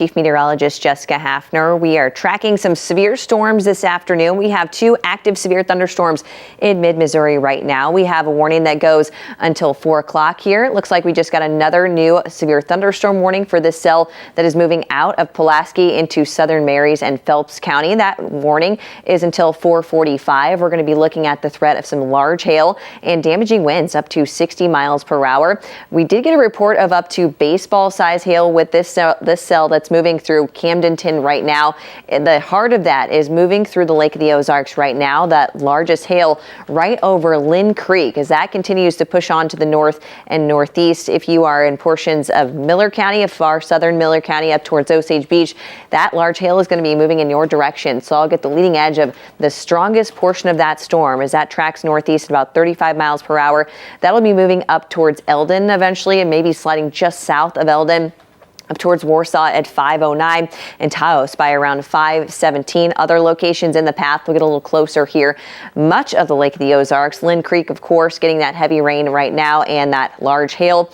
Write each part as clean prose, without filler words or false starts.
Chief Meteorologist Jessica Hafner. We are tracking some severe storms this afternoon. We have 2 active severe thunderstorms in mid-Missouri right now. We have a warning that goes until 4 o'clock here. It looks like we just got another new severe thunderstorm warning for this cell that is moving out of Pulaski into southern Marys and Phelps County. That warning is until 4:45. We're going to be looking at the threat of some large hail and damaging winds up to 60 miles per hour. We did get a report of up to baseball-size hail with this cell that's moving through Camdenton right now. The heart of that is moving through the Lake of the Ozarks right now. That largest hail right over Lynn Creek as that continues to push on to the north and northeast. If you are in portions of Miller County, of far southern Miller County up towards Osage Beach, that large hail is going to be moving in your direction. So I'll get the leading edge of the strongest portion of that storm as that tracks northeast at about 35 miles per hour. That'll be moving up towards Eldon eventually and maybe sliding just south of Eldon up towards Warsaw at 5:09 and Taos by around 5:17. Other locations in the path will get a little closer here. Much of the Lake of the Ozarks, Lynn Creek, of course, getting that heavy rain right now and that large hail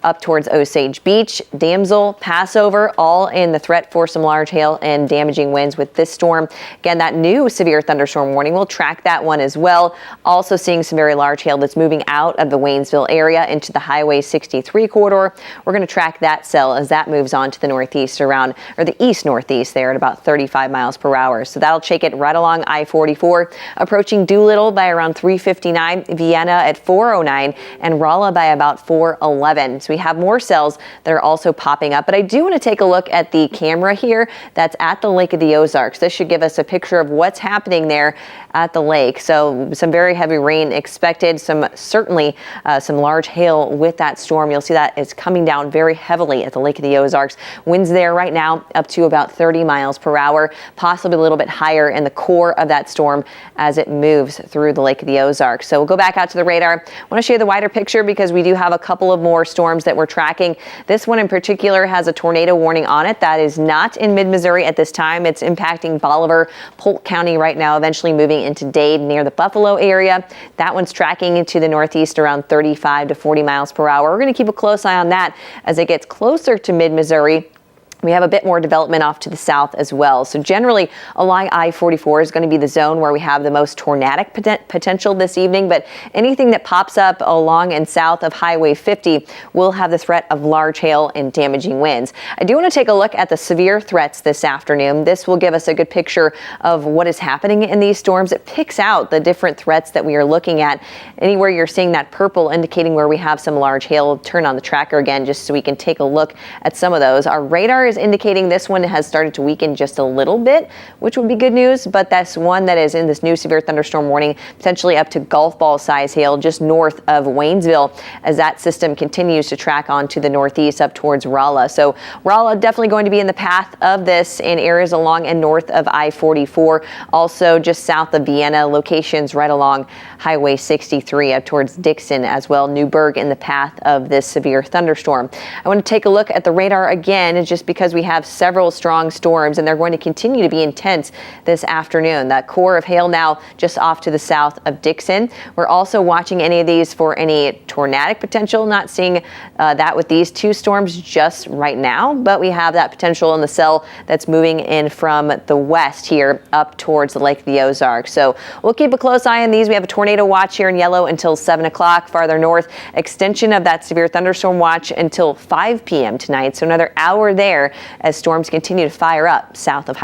up towards Osage Beach, Damsel, Passover, all in the threat for some large hail and damaging winds with this storm. Again, that new severe thunderstorm warning, we'll track that one as well. Also seeing some very large hail that's moving out of the Waynesville area into the Highway 63 corridor. We're going to track that cell as that moves on to the northeast around, or the east-northeast there at about 35 miles per hour. So that'll take it right along I-44, approaching Doolittle by around 3:59, Vienna at 4:09, and Rolla by about 4:11. So we have more cells that are also popping up, but I do want to take a look at the camera here that's at the Lake of the Ozarks. This should give us a picture of what's happening there at the lake. So some very heavy rain expected, certainly some large hail with that storm. You'll see that it's coming down very heavily at the Lake of the Ozarks. Winds there right now up to about 30 miles per hour, possibly a little bit higher in the core of that storm as it moves through the Lake of the Ozarks. So we'll go back out to the radar. I want to show you the wider picture because we do have a couple of more storms that we're tracking. This one in particular has a tornado warning on it. That is not in mid-Missouri at this time. It's impacting Bolivar, Polk County right now, eventually moving into Dade near the Buffalo area. That one's tracking into the northeast around 35 to 40 miles per hour. We're going to keep a close eye on that as it gets closer to mid-Missouri. We have a bit more development off to the south as well. So generally along I-44 is going to be the zone where we have the most tornadic potential this evening, but anything that pops up along and south of Highway 50 will have the threat of large hail and damaging winds. I do want to take a look at the severe threats this afternoon. This will give us a good picture of what is happening in these storms. It picks out the different threats that we are looking at. Anywhere you're seeing that purple indicating where we have some large hail, turn on the tracker again just so we can take a look at some of those. Our radar is indicating this one has started to weaken just a little bit, which would be good news, but that's one that is in this new severe thunderstorm warning, potentially up to golf ball size hail just north of Waynesville as that system continues to track on to the northeast up towards Rolla. So Rolla definitely going to be in the path of this in areas along and north of I-44, also just south of Vienna, locations right along Highway 63 up towards Dixon as well. Newburgh in the path of this severe thunderstorm. I want to take a look at the radar again just because we have several strong storms and they're going to continue to be intense this afternoon. That core of hail now just off to the south of Dixon. We're also watching any of these for any tornadic potential. Not seeing that with these 2 storms just right now, but we have that potential in the cell that's moving in from the west here up towards the Lake of the Ozarks. So we'll keep a close eye on these. We have a tornado watch here in yellow until 7 o'clock. Farther north, extension of that severe thunderstorm watch until 5 p.m. tonight. So another hour there as storms continue to fire up south of